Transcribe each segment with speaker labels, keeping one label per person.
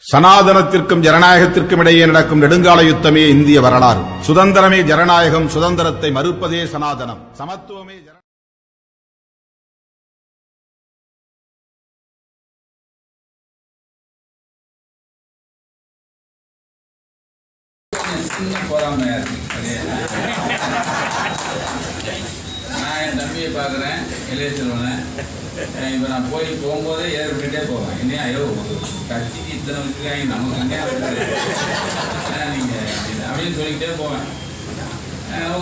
Speaker 1: சனாதனத்திற்கும் ஜனநாயகத்திற்கும் இடையே நடக்கும் நெடுங்கால யுத்தமே இந்திய வரலாறு. சுதந்திரமே ஜனநாயகம், சுதந்திரத்தை மறுப்பதே சனாதனம். சமத்துவமே
Speaker 2: நான் என் தம்பியை பார்க்குறேன், இளைய செல்வனை. இப்போ நான் போகும்போதே ஏறிட்டே போவேன். என்னையா கட்சிக்கு இத்தனை வச்சுருக்காங்க, நமக்கு என்ன நீங்கள் அப்படின்னு சொல்லிக்கிட்டே போவேன்.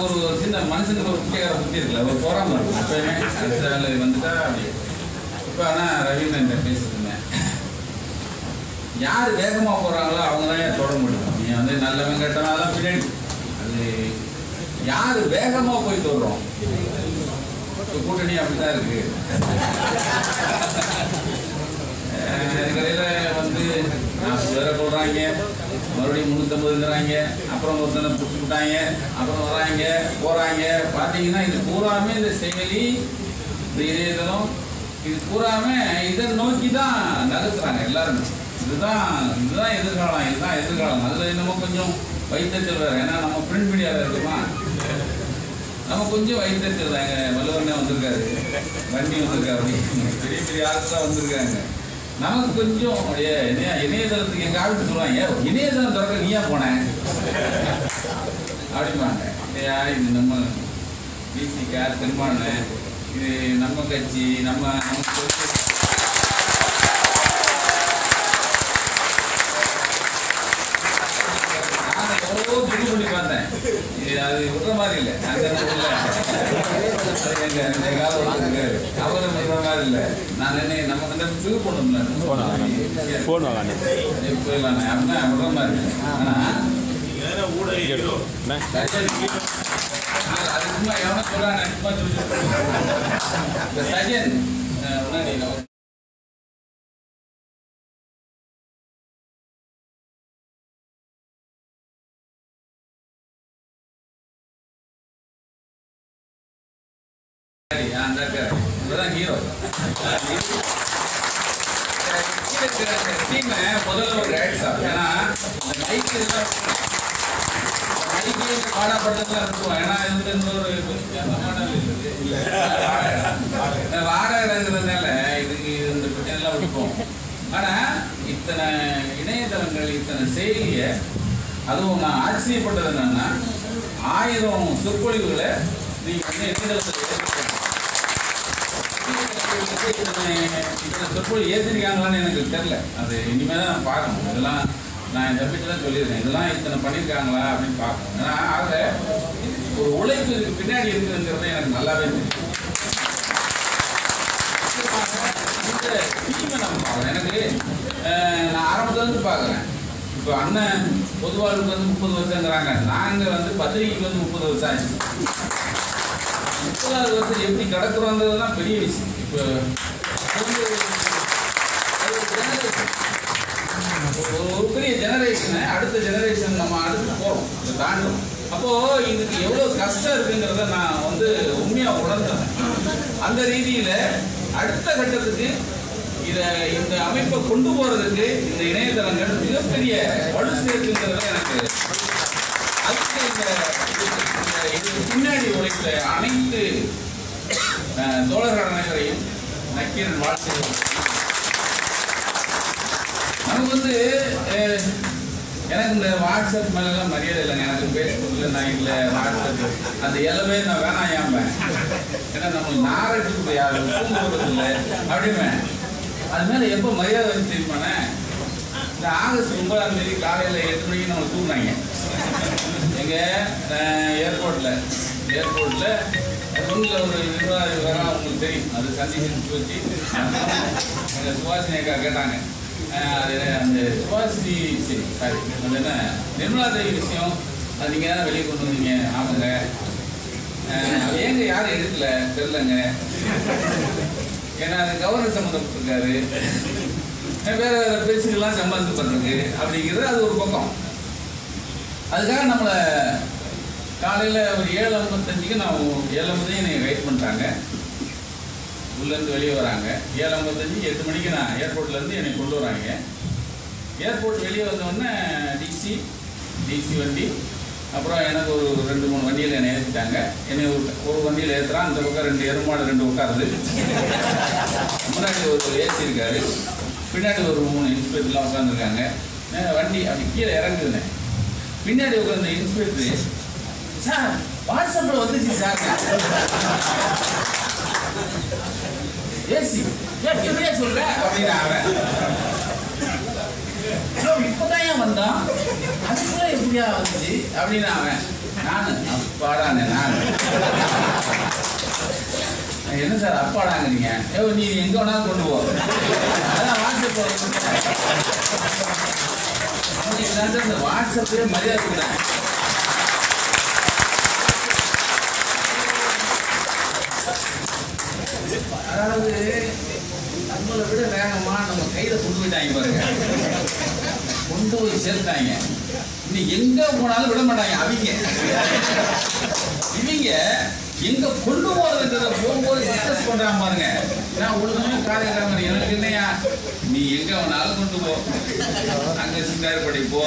Speaker 2: ஒரு சின்ன மனுஷனுக்கு ஒரு குட்டிக்கார புத்தி இருக்குல்ல, ஒரு போராமல் இருக்கும் எப்பயுமே. அடுத்த வேலை வந்துட்டா அப்படி. இப்போ ஆனால் ரவீந்திரன் பேசிட்டுருந்தேன், யார் வேகமாக போகிறாங்களோ அவங்க தான் தொட முடியும். நீ வந்து நல்லவன் கேட்டனால பின்னாடி அது யார் வேகமாக போய் தொடுறோம். கூட்டணி அப்படிதான் இருக்கு. கடையில் வந்து 40 பேரை போடுறாங்க, மறுபடியும் 350ங்கிறாங்க, அப்புறம் ஒருத்தனை பிடிச்சி விட்டாங்க, அப்புறம் வராங்க போகிறாங்க. பார்த்தீங்கன்னா இது பூராமே இந்த செயலி, இந்த இணையதளம், இது பூராமே இதை நோக்கி தான் நகர்த்துறாங்க எல்லாருமே. இதுதான் எதிர்காலம், இதுதான் எதிர்காலம். அதில் என்னமோ கொஞ்சம் வைத்தறிச்சல் வேறு. ஏன்னா நம்ம பிரிண்ட் மீடியாவில் இருக்குமா, நம்ம கொஞ்சம் வைத்தறிச்சல் தான். எங்கள் வல்லுவரனே வந்திருக்காரு, வண்டி வந்திருக்காரு, பெரிய பெரிய ஆளுக்கு தான் வந்திருக்காங்க. நமக்கு கொஞ்சம் இணையதளத்துக்கு எங்கள் ஆளுக்கு சொல்லுவாங்க, இணையதளம் திறக்க நீயா போனேன் அப்படிம்பாங்க. இது நம்ம பிசிகா பெரும்பான்மை, இது நம்ம கட்சி, நம்ம எவ்வளோ துணி பண்ணி பார்த்தேன். அது விடுற மாதிரி இல்லை. அந்த எங்க அவரும் விடுற மாதிரி இல்லை. நான் என்ன நம்ம வந்து இது போடணும்ல, போயிடலாம் அப்படின்னா விடுற மாதிரி இல்லை. ஆனால் அது சும்மா எவனோ சொல்றாங்க, சும்மா இந்த சஜன் ஹீரோ. முதல்ல ஒரு ரைட்ஸ் ஆகும். ஏன்னா இந்த மைக்கு பாடப்பட்டதுலாம் இருக்கும். ஏன்னா இது வந்து ஒரு வாடகைங்கிறதுனால இதுக்கு இந்த பிரச்சனைலாம் விட்டுப்போம். ஆனால் இத்தனை இணையதளங்கள், இத்தனை செயலியை, அதுவும் நான் ஆச்சரியப்பட்டது என்னன்னா 1000 சொற்பொழிவுகளை நீங்கள் வந்து இணையதளத்தில் சொற்பொழிவு ஏற்றிருக்காங்களான்னு எனக்கு தெரியல. அது இனிமேல் தான் நான் பார்க்கணும். இதெல்லாம் நான் என் தம்பிட்டு தான் சொல்லியிருக்கேன், இதெல்லாம் இத்தனை பண்ணியிருக்காங்களா அப்படின்னு பார்க்கணும். ஏன்னா ஆக ஒரு உழைப்பு இதுக்கு பின்னாடி இருக்குதுங்கிறது எனக்கு நல்லாவே தெரியும். இந்த டீமை நம்ம பார்க்குறேன். எனக்கு நான் ஆரம்பத்துலேருந்து பார்க்குறேன். இப்போ அண்ணன் பொதுவாளுக்கு வந்து 30 வருஷங்கிறாங்க, நாங்கள் வந்து பத்திரிகைக்கு வந்து 30 வருஷம் ஆச்சு. 30வது வருஷம் எப்படி கிடக்குறோங்கிறதுலாம் பெரிய விஷயம். இப்போ ஒரு பெரிய ஜெனரேஷனை, அடுத்த ஜெனரேஷன் நம்ம அடுத்து போகிறோம், இதை தாண்டோம். அப்போது இதுக்கு எவ்வளோ கஷ்டம் இருக்குங்கிறத நான் வந்து உண்மையாக உணர்ந்தேன். அந்த ரீதியில் அடுத்த கட்டத்துக்கு இந்த அமைப்பை கொண்டு போகிறதுக்கு இந்த இணையதளங்கள் மிகப்பெரிய வலு சேர்க்குங்கிறத எனக்கு அதுக்கு இது பின்னாடி உழைத்த அனைத்து தோழர்கள் அனைவரையும் நக்கீரன் வாழ்த்து. நமக்கு வந்து எனக்கு இந்த வாட்ஸ்அப் மேலாம் மரியாதை இல்லைங்க. எனக்கு ஃபேஸ்புக்கில் நான் இல்லை, வாட்ஸ்அப் அந்த எல்லாமே நான் வேணாம் ஏம்பேன். ஏன்னா நம்மளுக்கு நாரடிச்சு யாரும் தூங்குறது இல்லை அப்படிமே. அது மேலே எப்போ மரியாதை வச்சு தெரியுமானே, இந்த ஆகஸ்ட் 9ஆம் தேதி காலையில் 8 மணிக்கு நம்ம தூங்கினாங்க எங்கள் ஏர்போர்ட்டில் ரூமில் ஒரு நிர்வாகி வர அவங்களுக்கு தெரியும். அது சந்திச்சு வச்சு எங்கள் சுபாஷினி அக்கா கேட்டாங்க, அது அந்த சுபாஷினி சாரி அது என்ன நிர்மலா தேவி விஷயம், அது நீங்கள் தான் வெளியே கொண்டு வந்தீங்க. ஆமாங்க, ஏங்க யாரும் எடுக்கல தெரிலங்க. ஏன்னா அது கவர்னர் சம்மந்தப்பட்டிருக்காரு, வேறு வேறு பேச்சுக்கெல்லாம் சம்மந்தப்பட்டிருக்கு அப்படிங்கிறது அது ஒரு பக்கம். அதுக்காக நம்மளை காலையில் ஒரு 7:55க்கு நான் 7:50 என்னை வெயிட் பண்ணிட்டாங்க. உள்ளேருந்து வெளியே வராங்க. 7:55 8 மணிக்கு நான் ஏர்போர்ட்லேருந்து என்னை கொண்டு வராங்க. ஏர்போர்ட் வெளியே வந்தோடனே டிசி வண்டி, அப்புறம் எனக்கு ஒரு 2-3 வண்டியில் என்னை ஏற்றிட்டாங்க. என்னை ஒரு வண்டியில் ஏற்றுறான், அந்த பக்கம் 2 எருமாடு 2 உட்காருது, முன்னாடி ஒரு ஏசி இருக்காரு, பின்னாடி ஒரு 3 இன்ஸ்பெக்டர்லாம் உட்காந்துருக்காங்க. வண்டி அப்படி கீழே இறங்குதுண்ணே. பின்னாடி உட்காந்த இன்ஸ்பெக்டர், சார் வாட்ஸ்அப்பில் வந்துச்சு சார் ஏசி எப்படியா சொல்ற அப்படின்னு அவன், இப்பதான் ஏன் வந்தான், அதுக்குள்ள எப்படியா வந்துச்சு அப்படின்னு அவன். நானு அப்பாடானே, நான் என்ன சார் அப்பாடாங்கிறீங்க, நீ எங்க வேணாலும் கொண்டு போ, அதான் வாட்ஸ்அப் இந்த வாட்ஸ்அப்லேயே மரியாதை கொடுத்தாங்க. அதாவது நம்மளை விட வேகமா நம்ம கையில கொண்டு போயிட்டாங்க பாருங்க, கொண்டு போய் சேர்த்தாங்க. இன்னும் எங்க போனாலும் விட மாட்டாங்க இவங்க எங்க கொண்டு போறதுன்றத போகும்போது டிஸ்கஸ் பண்றாங்க பாருங்க. நான் ஒழுங்குமே காலையில் எனக்கு இல்லையா, நீ எங்க வேணாலும் கொண்டு போ, அங்க சிங்காரப்படி போ,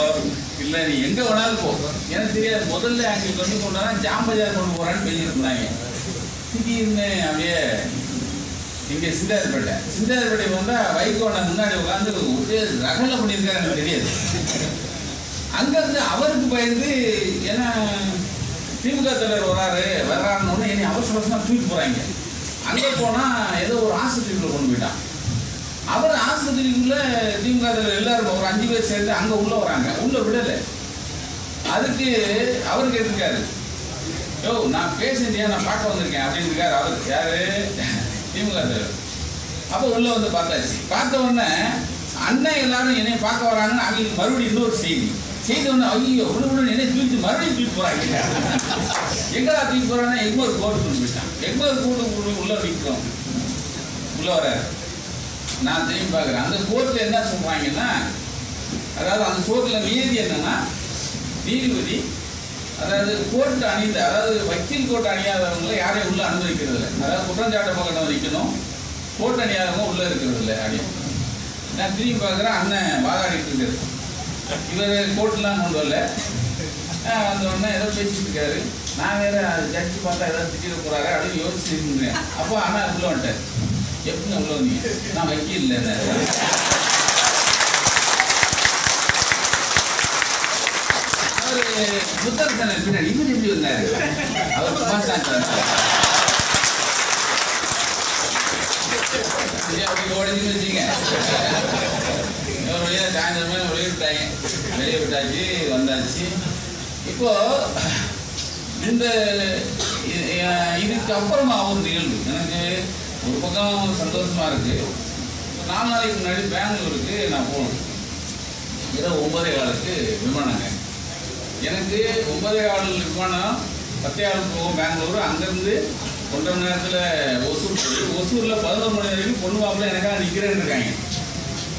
Speaker 2: இல்ல நீ எங்க வேணாலும் போ, எனக்கு தெரியாது. முதல்ல அங்கே கொண்டு போனா ஜாம்பஜார் கொண்டு போறான்னு பேசிட்டு இருந்தாங்க. திடீர்னு அப்படியே இங்கே சிந்தார்பேட்டை வந்தா வைகோனை முன்னாடி உட்காந்து ரகலை பண்ணியிருக்காரு, எனக்கு தெரியாது. அங்கிருந்து அவருக்கு பயந்து, ஏன்னா திமுக தலைவர் வர்றாருன்னு என்னை அவசரமா தூக்கி போறாங்க. அங்கே போனா ஏதோ ஒரு ஆஸ்பத்திரிக்குள்ள கொண்டு போயிட்டான். அவர் ஆஸ்பத்திரிக்குள்ள திமுக தலைவர் எல்லாரும் ஒரு 5 பேர் சேர்ந்து அங்க உள்ள வராங்க, உள்ள விடலை. அதுக்கு அவர் கேட்டிருக்காரு, யோ நான் பேசிட்டியா, நான் பார்க்க வந்திருக்கேன் அப்படின்னு இருக்காரு அவர். யாரு? திமுக தலைவர். அப்போ உள்ள வந்து பார்த்தாச்சு. பார்த்த உடனே அண்ணன் எல்லாரும் என்னை பார்க்க வராங்கன்னு அவங்களுக்கு மறுபடியும் இன்னொரு செய்தி ஒன்று, ஐயோ உடனே என்னை தூக்கி மறுபடியும் தூக்கி போறாங்க. எங்கடா தூக்கி போறாங்கன்னா எக்மோர் கோர்ட்டு கொண்டு போயிட்டான். எக்மோர் கூட்டு உள்ள நிற்கிறோம், உள்ள வர நான் திரும்பி பார்க்குறேன். அந்த கோர்ட்டில் என்ன சொல்றாங்கன்னா, அதாவது அந்த கோர்ட்டில் நீதி என்னன்னா, நீதிபதி அதாவது கோர்ட்டு அணிந்த, அதாவது வக்கீல் கோர்ட்டு அணியாதவங்களை யாரையும் உள்ள அனுமதிக்கிறது இல்லை. அதாவது குற்றஞ்சாட்ட பக்கம் நிற்கணும், கோர்ட்டு அணியாதவங்க உள்ள இருக்கிறது இல்லை அப்படின்னு. நான் திரும்பி பார்க்குறேன், அண்ணன் வாதாடிட்டு இருக்காரு. இவர் கோர்ட்லாம் கொண்டு வரல. அந்த உடனே ஏதோ பேசிட்டு இருக்காரு. நான் வேற ஜட்ஜி பார்த்தா ஏதாவது திட்டிட போறாரு அப்படின்னு யோசிச்சுருந்தேன். அப்போ அண்ணா உள்ள வந்துட்டார். எப்படிங்க உள்ள வந்தீங்க? நான் வக்கீல் இல்லை. அவரு புத்தர் தானே பின்னாடி இவர் எப்படி வந்தாரு? அவர் அப்படி ஓடிச்சுன்னு வச்சுங்க. ஒரு வழியா சாயந்தரமே வெளியே விட்டாச்சு, வந்தாச்சு. இப்போ இந்த இதுக்கு அப்புறமா ஒரு நிகழ்வு எனக்கு ஒரு பக்கம் சந்தோஷமா இருக்கு. 4 நாளைக்கு முன்னாடி பெங்களூருக்கு நான் போகணும். இரவு 9:15 விமானங்க. எனக்கு 9:15 விமானம் 10:15 போகும் பெங்களூர். அங்கேருந்து 1.5 மணி நேரத்தில் ஒசூரில் 11 மணி வரைக்கும் பொண்ணு மாப்பிள்ள எனக்காக நிற்கிறேன்னு இருக்காங்க.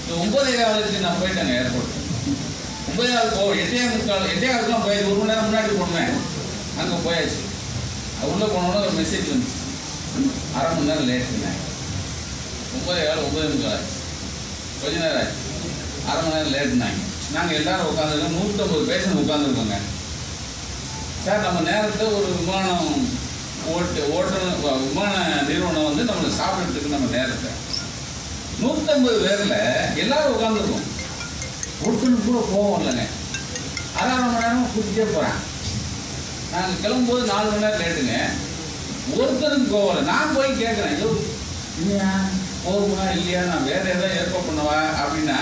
Speaker 2: இந்த 9:15 நான் போயிட்டேங்க ஏர்போர்ட். 8:15 போய் 1 மணி நேரம் முன்னாடி போடுவேன். அங்கே போயாச்சு. உள்ளே போனோட ஒரு மெசேஜ் வந்துச்சு, 1/2 மணி நேரம் லேட்டுங்க. 9:15 ஆச்சு. கொஞ்ச நேரம் ஆச்சு, 1/2 மணி நேரம் லேட்டுனாங்க. நாங்கள் எல்லாரும் உட்காந்துருக்கோம், 150 பேஷண்ட் உட்காந்துருக்கோங்க. சார் நம்ம நேரத்தை ஒரு விமானம் விமான நிறுவனம் வந்து நம்மளுக்கு சாப்பிட்றதுக்கு நம்ம நேரத்தை 150 பேரில் எல்லாரும் உட்காந்துருக்கோம். ஒருத்தனுக்கு கூட போவோம் இல்லைங்க. 1/2 மணி நேரம் கூட்டிகிட்டே போகிறேன். நாங்கள் கிளம்பும்போது 4 மணி நேரம் லேட்டுங்க. ஒருத்தருக்கு போகலை. நான் போய் கேட்குறேன், ஐயோ இல்லையா போகுமா இல்லையா, நான் வேறு ஏதாவது ஏற்பாடு பண்ணவா அப்படின்னா,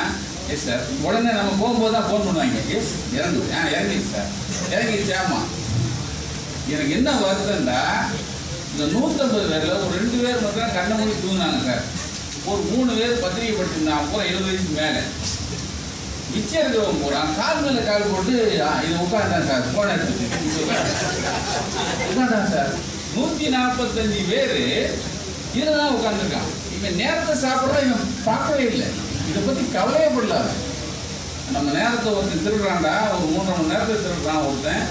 Speaker 2: எஸ் சார். உடனே நம்ம போகும்போது தான் ஃபோன் பண்ணுவாங்க, எஸ் இறங்கிடுச்சு சார், இறங்கிடுச்சு. ஆமாம். எனக்கு என்ன வருதுன்னா, இந்த 150 பேரில் ஒரு 2 பேர் மட்டும் கண்ணை மூடி தூங்கினாங்க சார். ஒரு 3 பேர் பத்திரிகை படிச்சிருந்தாங்க, அப்புறம் 70 வயசுக்கு மேலே. மிச்சம் இருக்கிறவங்க போகிறான், கால் மேலே கால் போட்டு இது உட்காந்தான் சார், போன உட்காந்தான் சார். 145 பேர் இதில் தான் உட்காந்துருக்கான். இவன் நேரத்தை சாப்பிட்றா, இவன் பார்க்கவே இல்லை, இதை பற்றி கவலையே படல. நம்ம நேரத்தை ஒருத்தன் திருடுறான்டா, ஒரு 3.5 மணி நேரத்தை திருடுறான் ஒருத்தன்.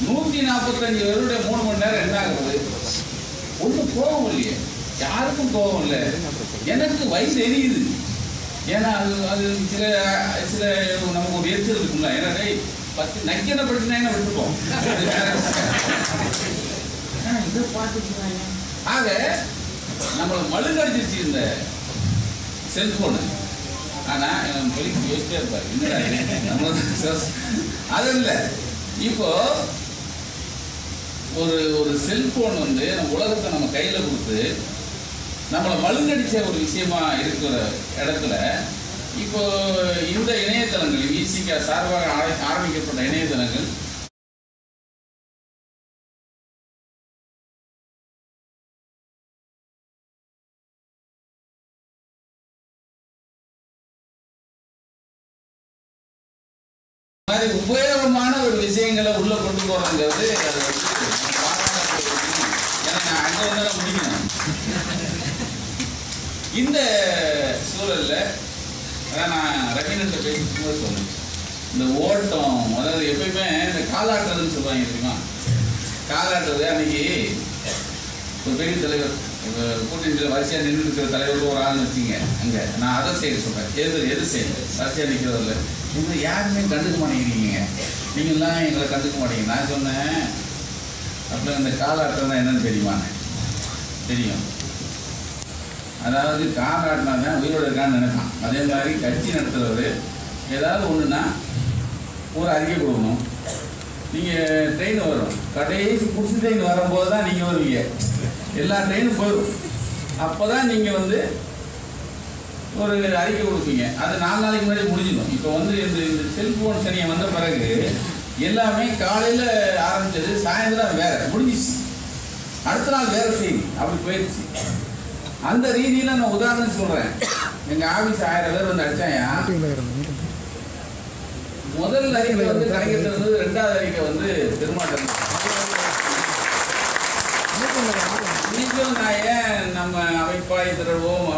Speaker 2: 145 பேருடைய 3 மணி நேரம் என்ன ஆகுது? ஒன்றும் கோபம் இல்லையே, யாருக்கும் கோபம் இல்லை. எனக்கு வயசு எரியுது. ஏன்னா அது சில சில நமக்கு ஒரு எரிச்சல் இருக்குங்களா, ஏன்னா 10 நக்கின படிச்சுனா விட்டுப்போம், இதை பார்த்துக்கிறாங்க. ஆக நம்மளை மழுங்கடிச்சிருச்சு இந்த செல்போனு. ஆனா பொலிக்கு யோசிச்சே இருப்பாரு, என்னடா அது இல்லை. இப்போ ஒரு செல்போன் வந்து நம்ம உலகத்தை நம்ம கையில கொடுத்து நம்மளை மழுங்கடிச்ச ஒரு விஷயமா இருக்கிற இடத்துல இப்போ இந்த இணையதளங்கள் விசிகா சார்பாக ஆரம்பிக்கப்பட்ட இணையதளங்கள் மாதிரி உபயோகமான ஒரு விஷயங்களை உள்ள கொண்டு போறதுங்கிறது அது எனக்கு அங்க வந்தாலும் முடிக்கணும். இந்த சூழல்ல நான் ரவீனன் பேசும்போது சொன்னேன், இந்த ஓட்டம் அதாவது எப்பயுமே இந்த காலாட்டுறதுன்னு சொல்லுவாங்க தெரியுமா, காலாட்டுறது. அன்னைக்கு ஒரு பெரிய தலைவர் கூட்டணியில் வரிசையாக நின்று இருக்கிற தலைவர்கள் ஒரு ஆள்னு வச்சுங்க, அங்கே நான் அதை செய்ய சொல்கிறேன், எது செய்யுங்க வரிசையாக நிற்கிறதில்ல, எங்களை யாருமே கண்டுக்க மாட்டேங்கிறீங்க, நீங்கள்லாம் எங்களை கண்டுக்க மாட்டேங்க. நான் சொன்னேன், அப்புறம் இந்த காலாட்டுறதுனா என்னன்னு தெரியுமாண்ணே? தெரியும். அதாவது காலாட்டினா தான் உயிரோடு இருக்கான்னு நினைப்பான். அதே மாதிரி கட்சி நடத்துகிறவர் ஏதாவது ஒன்றுனா ஒரு அறிக்கை கொடுக்கணும். நீங்கள் ட்ரெயின் வரும், கடைசி புதுசு ட்ரெயின் வரும்போது தான் நீங்கள் வருவீங்க, எல்லா ட்ரெயினும் போயிடும். அப்போ தான் நீங்கள் வந்து ஒரு அறிக்கை கொடுப்பீங்க. அது 4 நாளைக்கு முன்னாடி முடிஞ்சிடும். இப்போ வந்து இந்த செல்ஃபோன் சனியை வந்த பிறகு எல்லாமே காலையில் ஆரம்பித்தது, சாயந்தரம் வேற முடிஞ்சிச்சு, அடுத்த நாள் வேற செய்தி, அப்படி போயிடுச்சு. அந்த ரீதியில் நான் உதாரணம் சொல்கிறேன். எங்கள் ஆஃபீஸ் 1000 பேர் வந்து அடித்தாயா, முதல் அறிக்கை வந்து கலைஞர் இருந்தது, 2வது அறிக்கை வந்து பெருமாட்டம். இன்னைக்கும் நான் ஏன் நம்ம அமைப்பாய் திரள்வோம்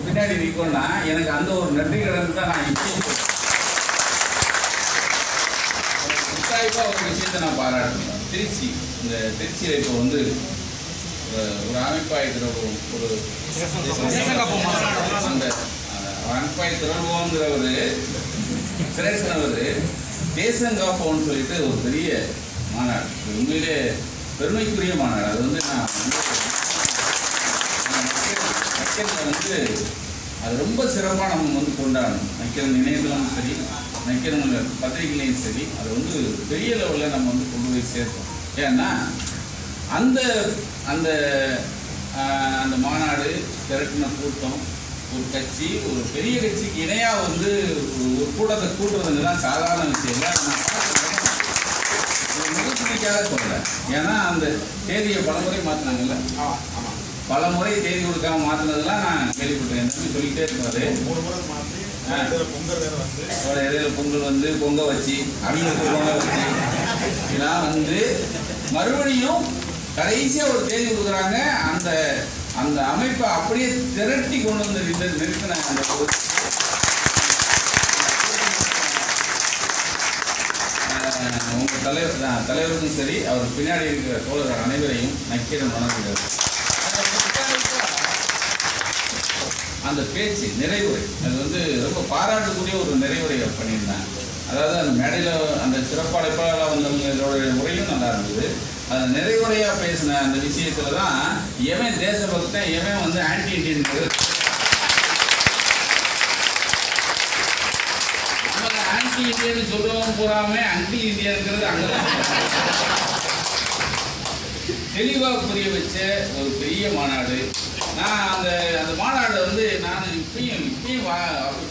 Speaker 2: பின்னாடி நிற்கோம்னா, எனக்கு அந்த ஒரு நன்றி கடன் தான். நான் இப்போ ஒரு விஷயத்தை நான் பாராட்டணும். இந்த திருச்சியில் இப்போ வந்து ஒரு அமைப்பாய் திரள்வோம், ஒரு அந்த அமைப்பாய் திரள்வோங்கிற ஒரு சிரேசனவர் தேசங்காப்போன்னு சொல்லிட்டு ஒரு பெரிய மாநாடு, உண்மையிலே பெருமைக்குரிய மாநாடு. அது வந்து நான் நக்கலில் வந்து அது ரொம்ப சிறப்பாக நம்ம வந்து கொண்டாடணும். நக்கல் இணையதளமும் சரி, நக்கல் பத்திரிகைலையும் சரி, அது வந்து பெரிய லெவலில் நம்ம வந்து கொண்டு போய் சேர்த்தோம். ஏன்னா அந்த அந்த அந்த மாநாடு திரட்டின கூட்டம், ஒரு கட்சி, ஒரு பெரிய கட்சிக்கு இணையாக வந்து ஒரு கூட்டத்தை கூட்டுறதுங்கதான் சாதாரண விஷயம் இல்லை. முகத்துக்காக சொல்கிறேன். ஏன்னா அந்த தேதியை பலமுறை மாற்றினாங்கல்ல, பலமுறை தேதி கொடுக்காம மாற்றினதெல்லாம் நான் கேள்விப்பட்டிருக்கேன். சொல்லிகிட்டே இருக்கிறது, இடையில பொங்கல் வந்து பொங்க வச்சு அவங்க வச்சு இதெல்லாம் வந்து மறுபடியும் கடைசியாக ஒரு தேதி கொடுக்குறாங்க. அந்த அந்த அமைப்பை அப்படியே திரட்டி கொண்டு வந்து நிறுத்தின அந்த உங்க தலைவருக்கும் சரி, அவர் பின்னாடி இருக்கிற தோழர்கள் அனைவரையும் நக்கீரன் வணங்குகிறது. அந்த பேச்சு நிறைவுரை அது வந்து ரொம்ப பாராட்டக்கூடிய ஒரு நிறைவுரை பண்ணியிருந்தாங்க. அதாவது அந்த மேடையில் அந்த சிறப்படைப்பாளர் வந்தவங்களோட உரையும் நல்லா இருந்தது. அந்த நிறைவுரையாக பேசின அந்த விஷயத்துல தான் எவன் தேசபக்தன், எவன் வந்து ஆன்டி இண்டியன், ஆன்டி இந்தியன் சொல்றவங்க பூராம அங்கிள் இந்தியாங்கிறது அங்கதான் தெளிவாக புரிய வச்ச ஒரு பெரிய மாநாடு. நான் அந்த மாநாடு வந்து நான் இப்பயும்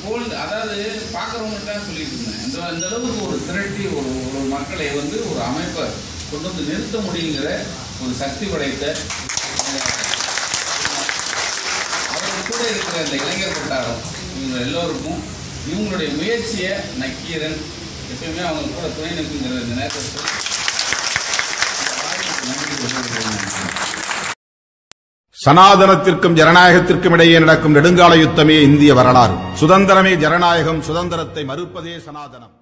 Speaker 2: போல் அதாவது பார்க்குறவங்க தான் சொல்லிட்டு இருந்தேன். அந்த அளவுக்கு ஒரு திரட்டி ஒரு மக்களை வந்து ஒரு அமைப்பை கொண்டு வந்து நிறுத்த முடியுங்கிற ஒரு சக்தி படைத்த அவர்கள் கூட இருக்கிற அந்த இளைஞர் வட்டாரம் இவங்க எல்லோருக்கும் இவங்களுடைய முயற்சியை நக்கீரன் எப்பயுமே அவங்க கூட துணை நிற்குங்கிற இந்த நேரத்தில்
Speaker 1: சனாதனத்திற்கும் ஜனநாயகத்திற்கும் இடையே நடக்கும் நெடுங்கால யுத்தமே இந்திய வரலாறு. சுதந்திரமே ஜனநாயகம், சுதந்திரத்தை மறுப்பதே சனாதனம்.